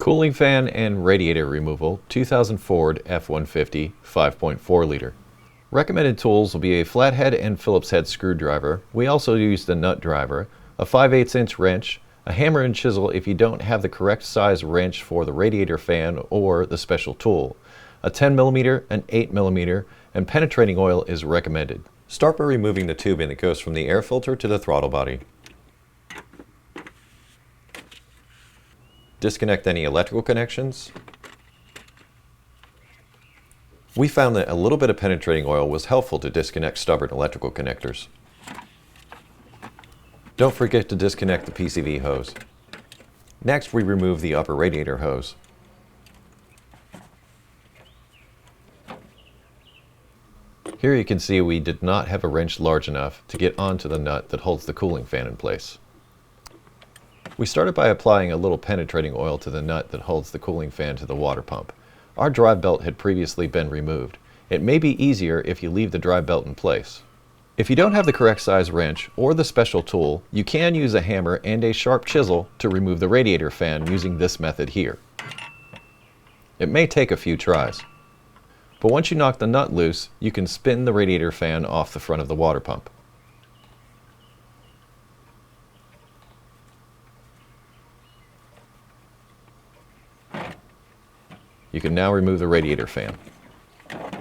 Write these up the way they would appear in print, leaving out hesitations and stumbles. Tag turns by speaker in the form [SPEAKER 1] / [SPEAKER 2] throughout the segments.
[SPEAKER 1] Cooling fan and radiator removal, 2000 Ford F150 5.4 liter. Recommended tools will be a flathead and Phillips head screwdriver. We also use the nut driver, a 5/8 inch wrench, a hammer and chisel if you don't have the correct size wrench for the radiator fan or the special tool. A 10mm, an 8mm, and penetrating oil is recommended. Start by removing the tubing that goes from the air filter to the throttle body. Disconnect any electrical connections. We found that a little bit of penetrating oil was helpful to disconnect stubborn electrical connectors. Don't forget to disconnect the PCV hose. Next, we remove the upper radiator hose. Here you can see we did not have a wrench large enough to get onto the nut that holds the cooling fan in place. We started by applying a little penetrating oil to the nut that holds the cooling fan to the water pump. Our drive belt had previously been removed. It may be easier if you leave the drive belt in place. If you don't have the correct size wrench or the special tool, you can use a hammer and a sharp chisel to remove the radiator fan using this method here. It may take a few tries. But once you knock the nut loose, you can spin the radiator fan off the front of the water pump. You can now remove the radiator fan.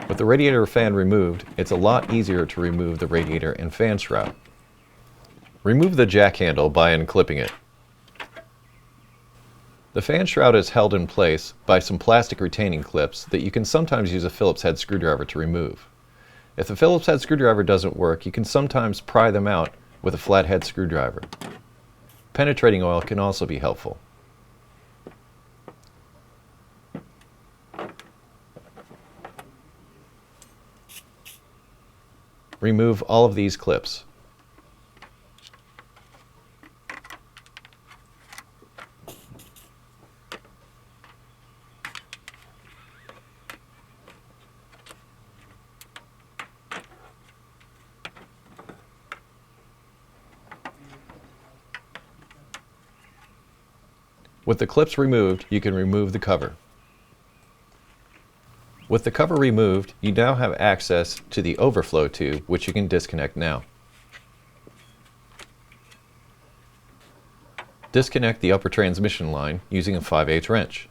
[SPEAKER 1] With the radiator fan removed, it's a lot easier to remove the radiator and fan shroud. Remove the jack handle by unclipping it. The fan shroud is held in place by some plastic retaining clips that you can sometimes use a Phillips head screwdriver to remove. If the Phillips head screwdriver doesn't work, you can sometimes pry them out with a flathead screwdriver. Penetrating oil can also be helpful. Remove all of these clips. With the clips removed, you can remove the cover. With the cover removed, you now have access to the overflow tube, which you can disconnect now. Disconnect the upper transmission line using a 5/8 wrench.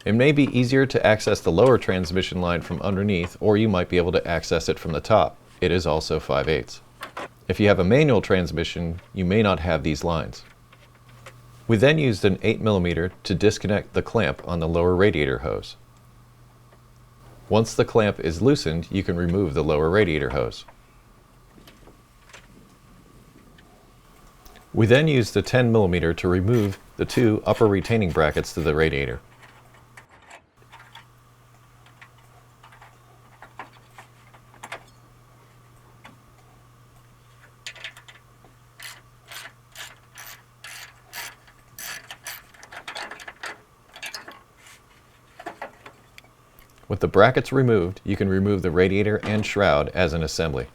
[SPEAKER 1] It may be easier to access the lower transmission line from underneath, or you might be able to access it from the top. It is also 5/8. If you have a manual transmission, you may not have these lines. We then used an 8mm to disconnect the clamp on the lower radiator hose. Once the clamp is loosened, you can remove the lower radiator hose. We then used the 10mm to remove the two upper retaining brackets to the radiator. With the brackets removed, you can remove the radiator and shroud as an assembly.